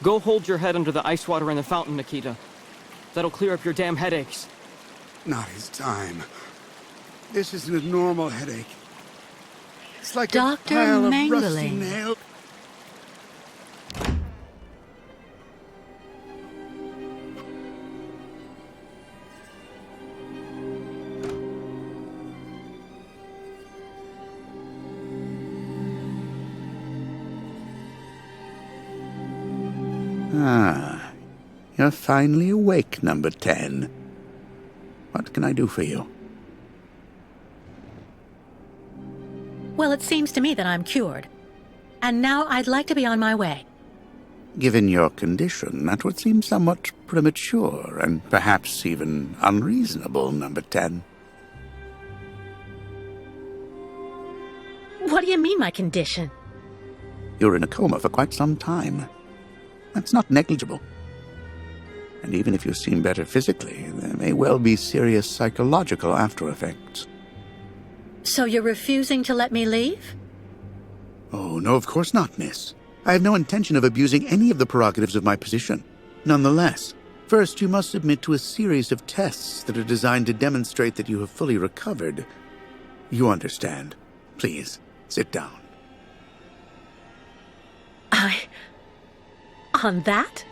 Go hold your head under the ice water in the fountain, Nikita. That'll clear up your damn headaches. Not his time. This isn't a normal headache. It's like Dr. a pile of rusty Mangling. nails. Ah, you're finally awake, number 10. What can I do for you? Well, it seems to me that I'm cured. And now I'd like to be on my way. Given your condition, that would seem somewhat premature and perhaps even unreasonable, number 10. What do you mean, my condition? You're in a coma for quite some time. That's not negligible. And even if you seem better physically, there may well be serious psychological after-effects. So you're refusing to let me leave? Oh, no, of course not, miss. I have no intention of abusing any of the prerogatives of my position. Nonetheless, first you must submit to a series of tests that are designed to demonstrate that you have fully recovered. You understand. Please, sit down. On that?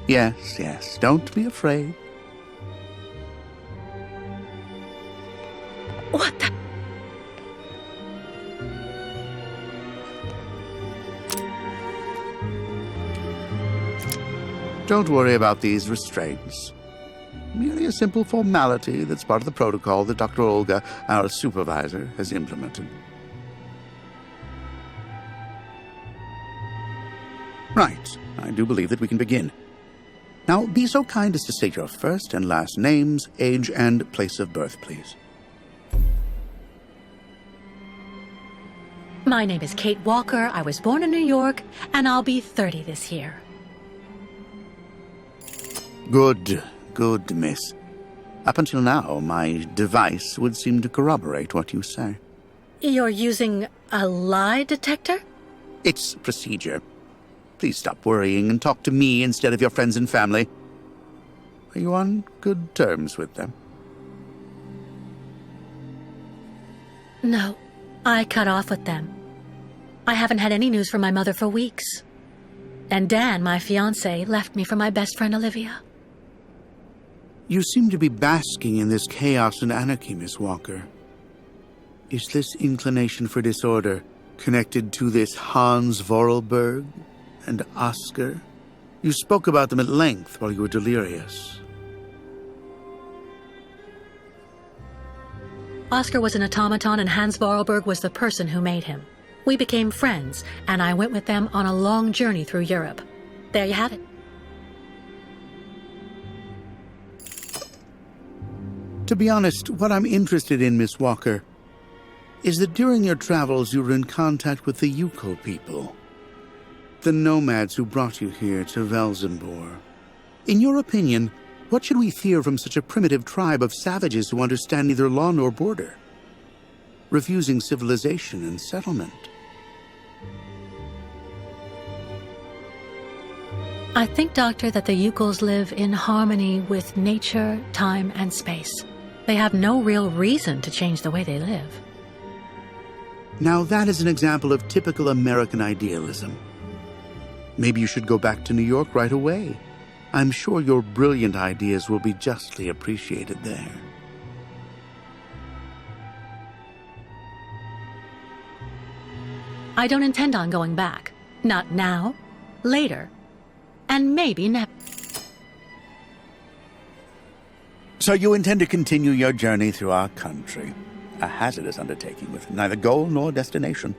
Yes, don't be afraid. What the... Don't worry about these restraints. Merely a simple formality that's part of the protocol that Dr. Olga, our supervisor, has implemented. Right. I do believe that we can begin. Now, be so kind as to state your first and last names, age, and place of birth, please. My name is Kate Walker. I was born in New York, and I'll be 30 this year. Good, miss. Up until now, my device would seem to corroborate what you say. You're using a lie detector? It's procedure. Please stop worrying and talk to me instead of your friends and family. Are you on good terms with them? No, I cut off with them. I haven't had any news from my mother for weeks. And Dan, my fiancé, left me for my best friend Olivia. You seem to be basking in this chaos and anarchy, Miss Walker. Is this inclination for disorder connected to this Hans Vorarlberg and Oscar? You spoke about them at length while you were delirious. Oscar was an automaton and Hans Vorarlberg was the person who made him. We became friends, and I went with them on a long journey through Europe. There you have it. To be honest, what I'm interested in, Miss Walker, is that during your travels you were in contact with the Yuko people, the nomads who brought you here to Velzenbor. In your opinion, what should we fear from such a primitive tribe of savages who understand neither law nor border, refusing civilization and settlement? I think, Doctor, that the Yukos live in harmony with nature, time, and space. They have no real reason to change the way they live. Now that is an example of typical American idealism. Maybe you should go back to New York right away. I'm sure your brilliant ideas will be justly appreciated there. I don't intend on going back. Not now, later, and maybe never. So you intend to continue your journey through our country. A hazardous undertaking with neither goal nor destination.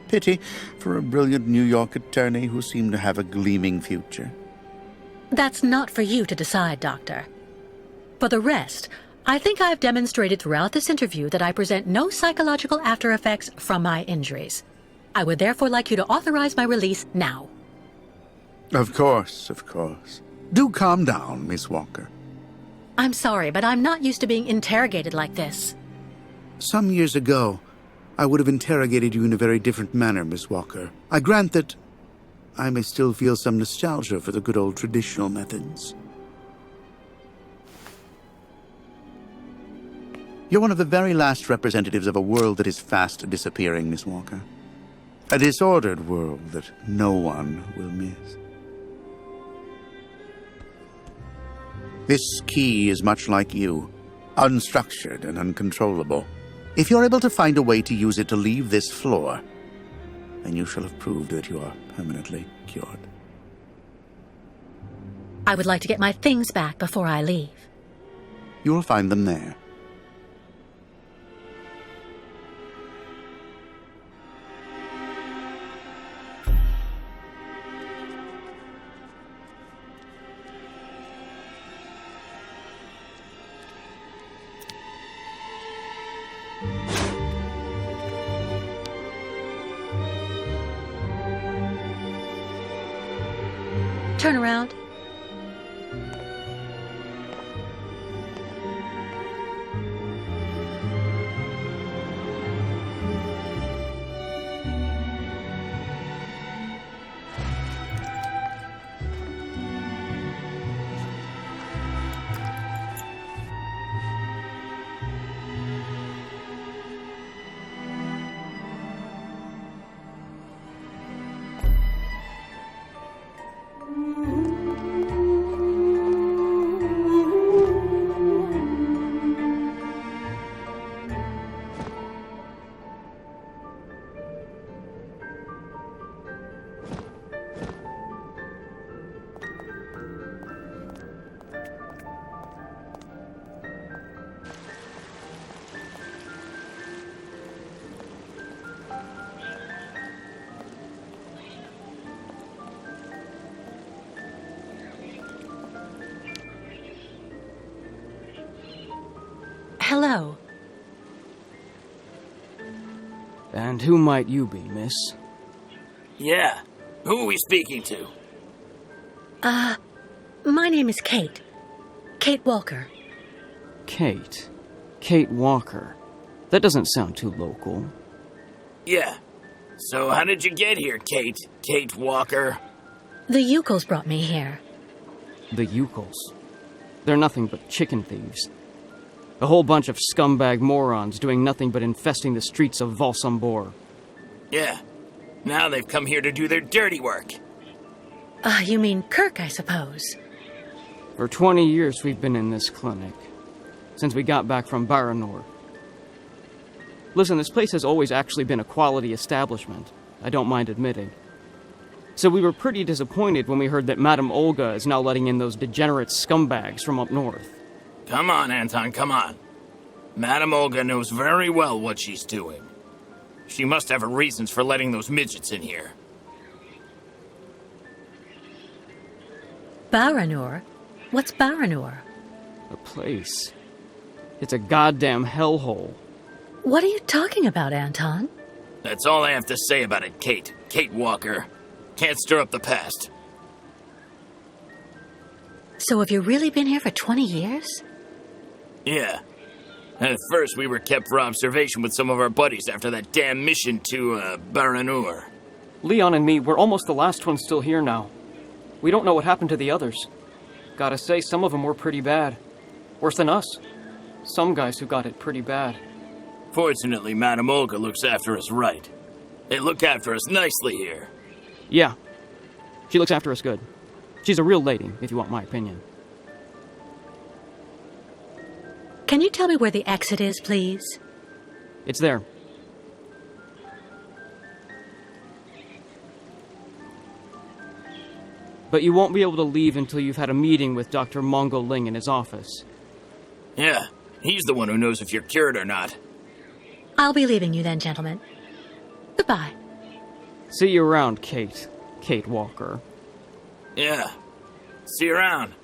Pity for a brilliant New York attorney who seemed to have a gleaming future. That's not for you to decide, Doctor. For the rest, I think I've demonstrated throughout this interview that I present no psychological after effects from my injuries. I would therefore like you to authorize my release now. Of course. Do calm down, Miss Walker. I'm sorry, but I'm not used to being interrogated like this. Some years ago, I would have interrogated you in a very different manner, Miss Walker. I grant that I may still feel some nostalgia for the good old traditional methods. You're one of the very last representatives of a world that is fast disappearing, Miss Walker. A disordered world that no one will miss. This key is much like you, unstructured and uncontrollable. If you're able to find a way to use it to leave this floor, then you shall have proved that you are permanently cured. I would like to get my things back before I leave. You will find them there. Turn around. Hello. And who might you be, miss? Yeah. Who are we speaking to? My name is Kate. Kate Walker. Kate. Kate Walker. That doesn't sound too local. Yeah. So how did you get here, Kate? Kate Walker? The Ukals brought me here. The Ukals. They're nothing but chicken thieves. A whole bunch of scumbag morons doing nothing but infesting the streets of Valsambor. Yeah. Now they've come here to do their dirty work. You mean Kirk, I suppose. For 20 years we've been in this clinic. Since we got back from Baranor. Listen, this place has always actually been a quality establishment. I don't mind admitting. So we were pretty disappointed when we heard that Madame Olga is now letting in those degenerate scumbags from up north. Come on, Anton, come on. Madame Olga knows very well what she's doing. She must have her reasons for letting those midgets in here. Baranor? What's Baranor? A place. It's a goddamn hellhole. What are you talking about, Anton? That's all I have to say about it, Kate. Kate Walker. Can't stir up the past. So have you really been here for 20 years? Yeah. At first, we were kept for observation with some of our buddies after that damn mission to, Baranur. Leon and me, we're almost the last ones still here now. We don't know what happened to the others. Gotta say, some of them were pretty bad. Worse than us. Some guys who got it pretty bad. Fortunately, Madame Olga looks after us right. They look after us nicely here. Yeah. She looks after us good. She's a real lady, if you want my opinion. Can you tell me where the exit is, please? It's there. But you won't be able to leave until you've had a meeting with Dr. Mongo Ling in his office. Yeah, he's the one who knows if you're cured or not. I'll be leaving you then, gentlemen. Goodbye. See you around, Kate. Kate Walker. Yeah. See you around.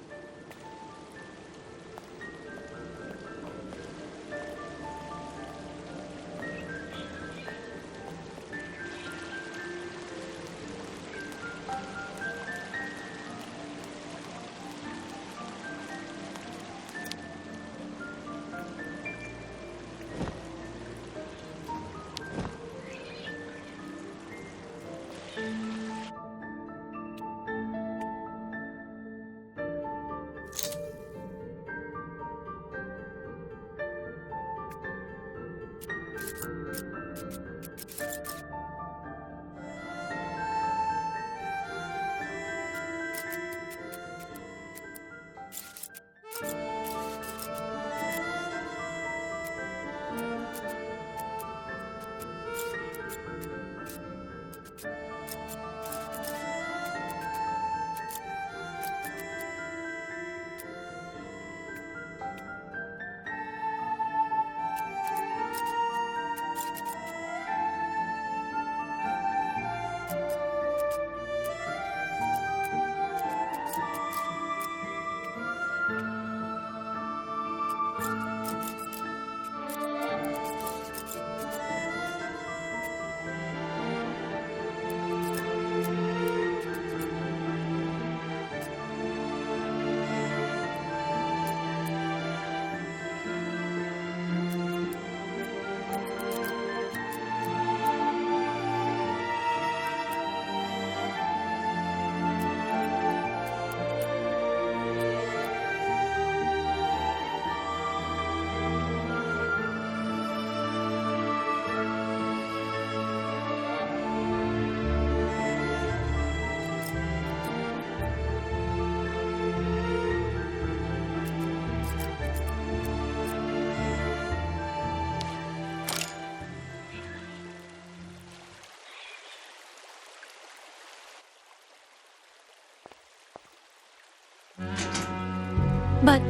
But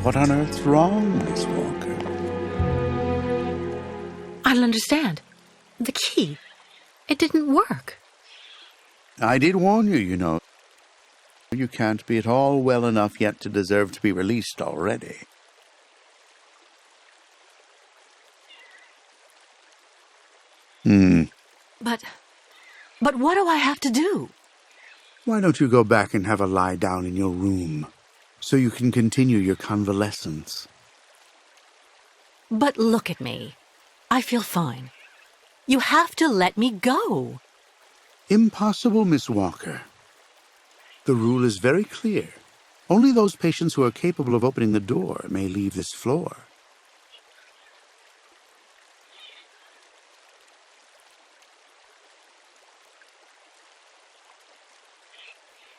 What on earth's wrong, Miss Walker? I don't understand. The key, it didn't work. I did warn you, you know. You can't be at all well enough yet to deserve to be released already. But what do I have to do? Why don't you go back and have a lie down in your room, so you can continue your convalescence? But look at me. I feel fine. You have to let me go. Impossible, Miss Walker. The rule is very clear. Only those patients who are capable of opening the door may leave this floor.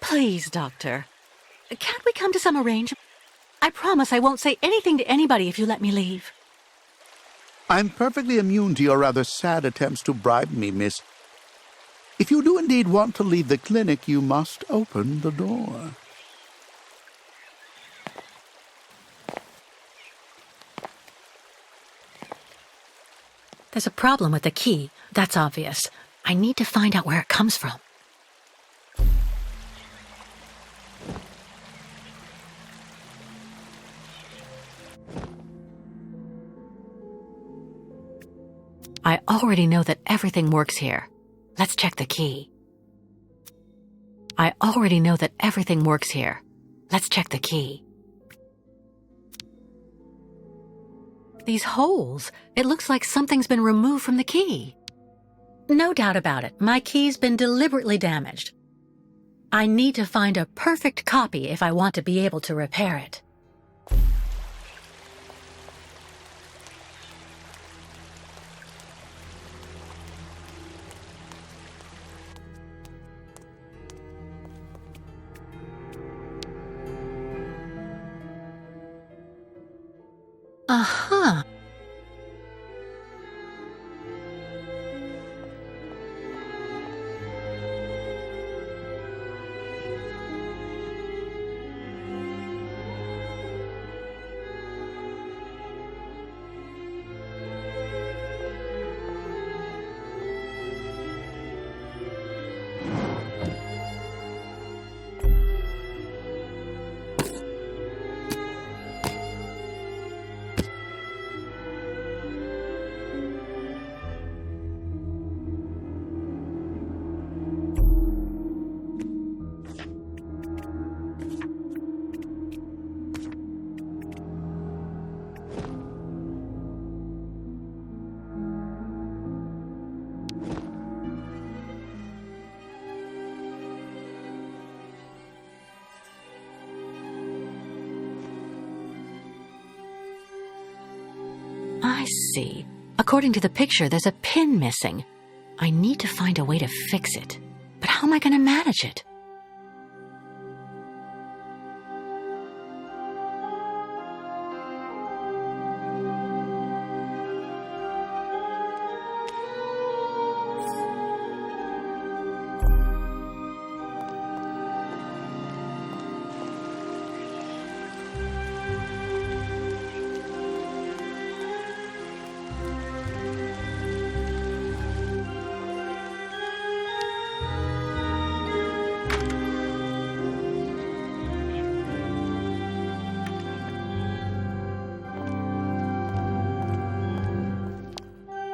Please, Doctor. Can't we come to some arrangement? I promise I won't say anything to anybody if you let me leave. I'm perfectly immune to your rather sad attempts to bribe me, miss. If you do indeed want to leave the clinic, you must open the door. There's a problem with the key. That's obvious. I need to find out where it comes from. I already know that everything works here. Let's check the key. I already know that everything works here. Let's check the key. These holes, it looks like something's been removed from the key. No doubt about it, my key's been deliberately damaged. I need to find a perfect copy if I want to be able to repair it. Uh-huh. I see. According to the picture, there's a pin missing. I need to find a way to fix it. But how am I going to manage it?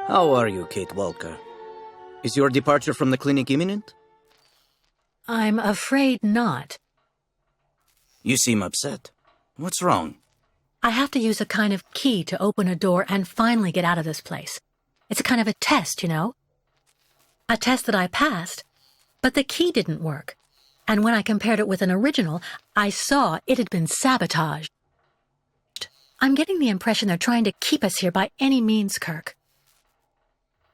How are you, Kate Walker? Is your departure from the clinic imminent? I'm afraid not. You seem upset. What's wrong? I have to use a kind of key to open a door and finally get out of this place. It's a kind of a test, you know? A test that I passed, but the key didn't work. And when I compared it with an original, I saw it had been sabotaged. I'm getting the impression they're trying to keep us here by any means, Kirk.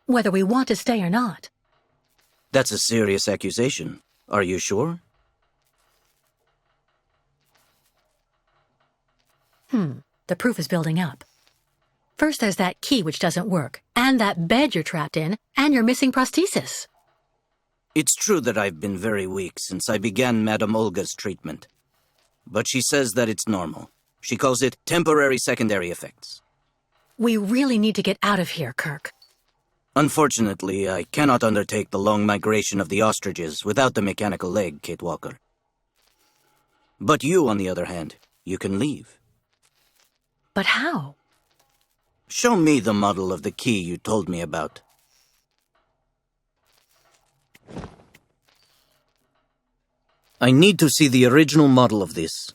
Whether we want to stay or not. That's a serious accusation. Are you sure? The proof is building up. First there's that key which doesn't work, and that bed you're trapped in, and your missing prosthesis. It's true that I've been very weak since I began Madame Olga's treatment. but she says that it's normal. She calls it temporary secondary effects. We really need to get out of here, Kirk. Unfortunately, I cannot undertake the long migration of the ostriches without the mechanical leg, Kate Walker. But you, on the other hand, you can leave. But how? Show me the model of the key you told me about. I need to see the original model of this.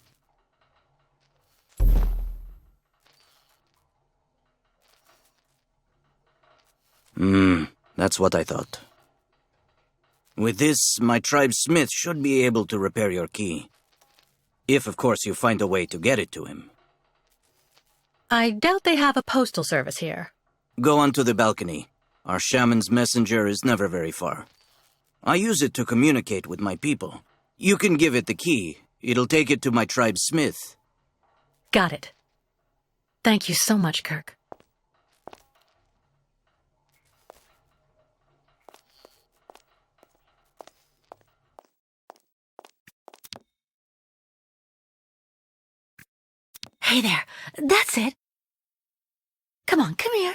That's what I thought. With this, my tribe smith should be able to repair your key. If, of course, you find a way to get it to him. I doubt they have a postal service here. Go onto the balcony. Our shaman's messenger is never very far. I use it to communicate with my people. You can give it the key. It'll take it to my tribe smith. Got it. Thank you so much, Kirk. Hey there. That's it. Come on, come here.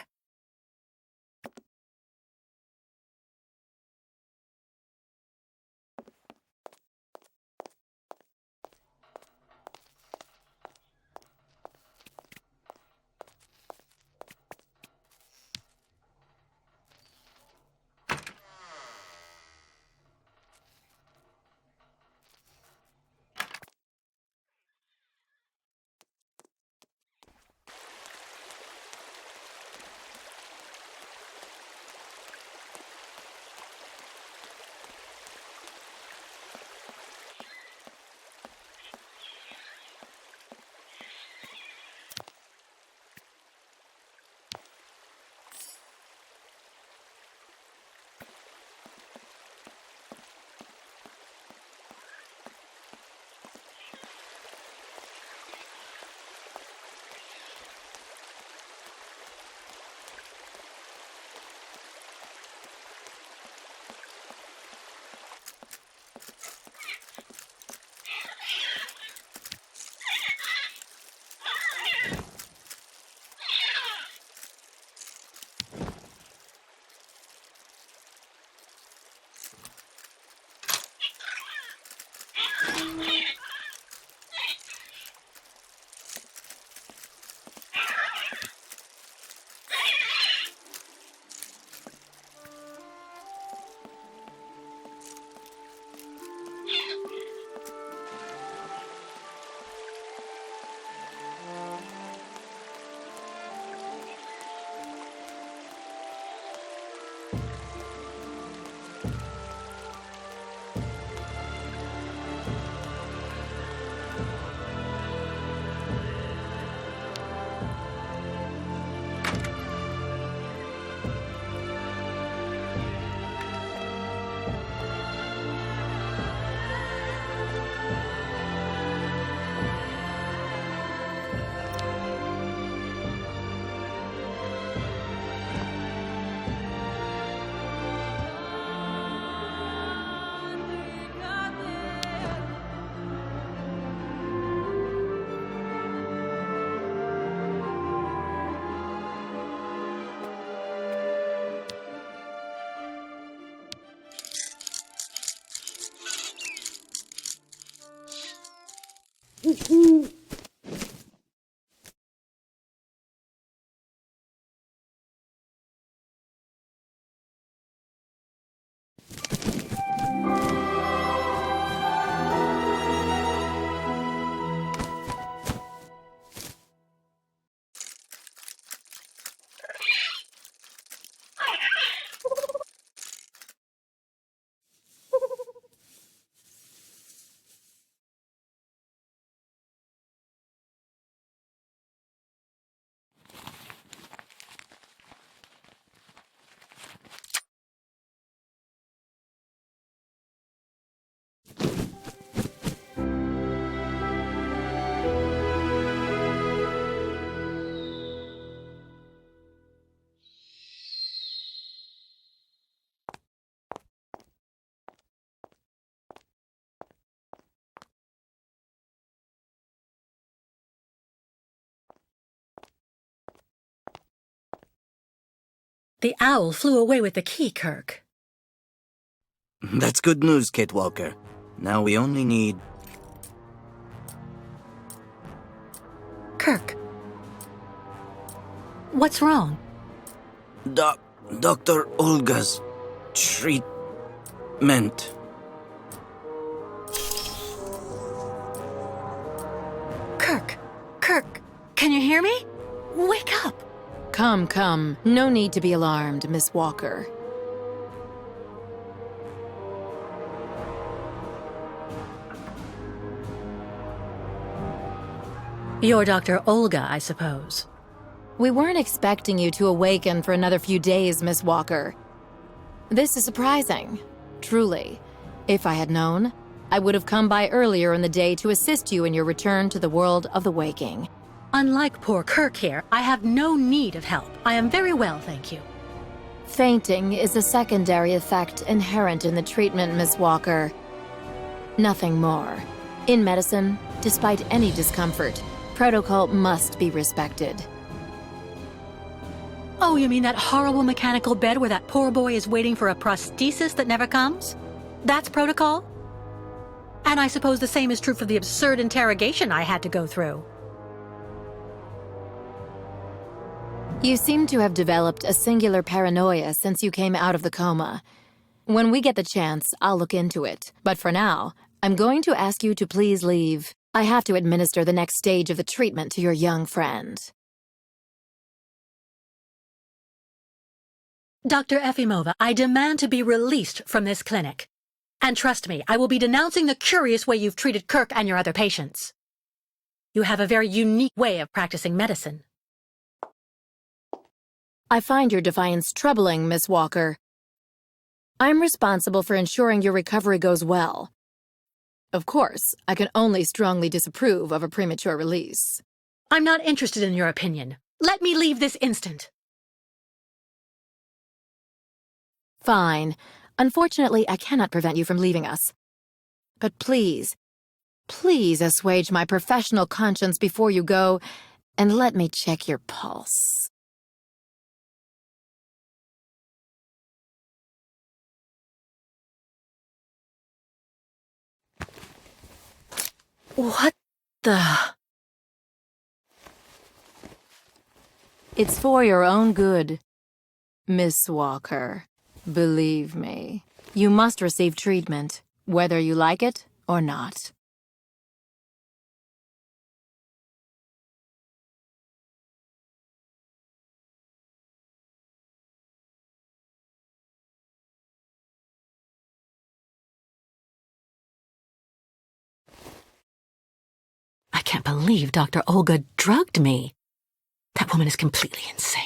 The owl flew away with the key, Kirk. That's good news, Kate Walker. Now we only need... Kirk. What's wrong? Dr. Olga's treatment. Kirk, can you hear me? Wake up! Come. No need to be alarmed, Miss Walker. You're Dr. Olga, I suppose. We weren't expecting you to awaken for another few days, Miss Walker. This is surprising, truly. If I had known, I would have come by earlier in the day to assist you in your return to the world of the waking. Unlike poor Kirk here, I have no need of help. I am very well, thank you. Fainting is a secondary effect inherent in the treatment, Miss Walker. Nothing more. In medicine, despite any discomfort, protocol must be respected. Oh, you mean that horrible mechanical bed where that poor boy is waiting for a prosthesis that never comes? That's protocol? And I suppose the same is true for the absurd interrogation I had to go through. You seem to have developed a singular paranoia since you came out of the coma. When we get the chance, I'll look into it. But for now, I'm going to ask you to please leave. I have to administer the next stage of the treatment to your young friend. Dr. Efimova, I demand to be released from this clinic. And trust me, I will be denouncing the curious way you've treated Kirk and your other patients. You have a very unique way of practicing medicine. I find your defiance troubling, Miss Walker. I'm responsible for ensuring your recovery goes well. Of course, I can only strongly disapprove of a premature release. I'm not interested in your opinion. Let me leave this instant. Fine. Unfortunately, I cannot prevent you from leaving us. But please assuage my professional conscience before you go, and let me check your pulse. What the... It's for your own good, Miss Walker. Believe me, you must receive treatment, whether you like it or not. I can't believe Dr. Olga drugged me. That woman is completely insane.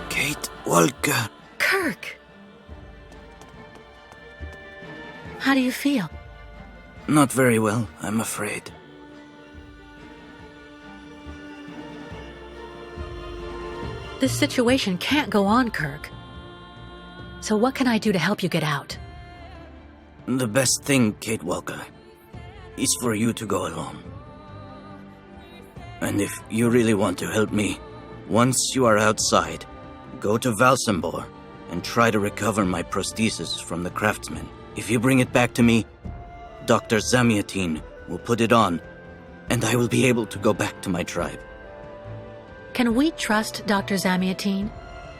Kate Walker. Kirk! How do you feel? Not very well, I'm afraid. This situation can't go on, Kirk. So what can I do to help you get out? The best thing, Kate Walker, is for you to go alone. And if you really want to help me, once you are outside, go to Valsambor and try to recover my prosthesis from the craftsman. If you bring it back to me, Dr. Zamiatin will put it on, and I will be able to go back to my tribe. Can we trust Dr. Zamiatin?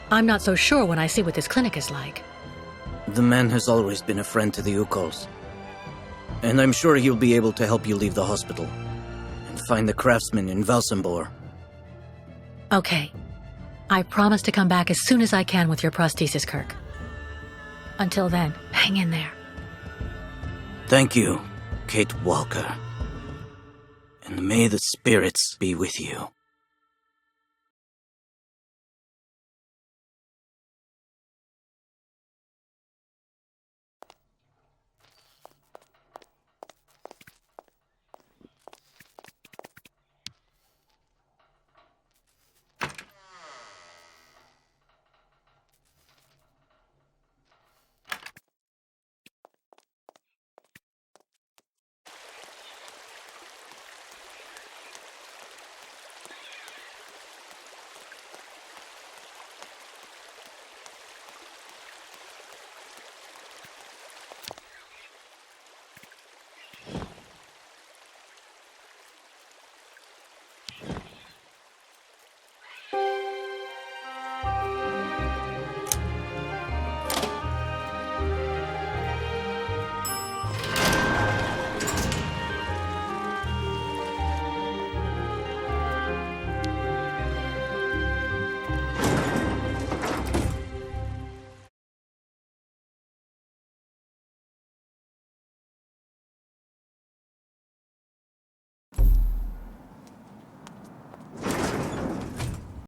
I'm not so sure when I see what this clinic is like. The man has always been a friend to the Ukols, and I'm sure he'll be able to help you leave the hospital and find the craftsman in Valsambor. Okay. I promise to come back as soon as I can with your prosthesis, Kirk. Until then, hang in there. Thank you, Kate Walker. And may the spirits be with you.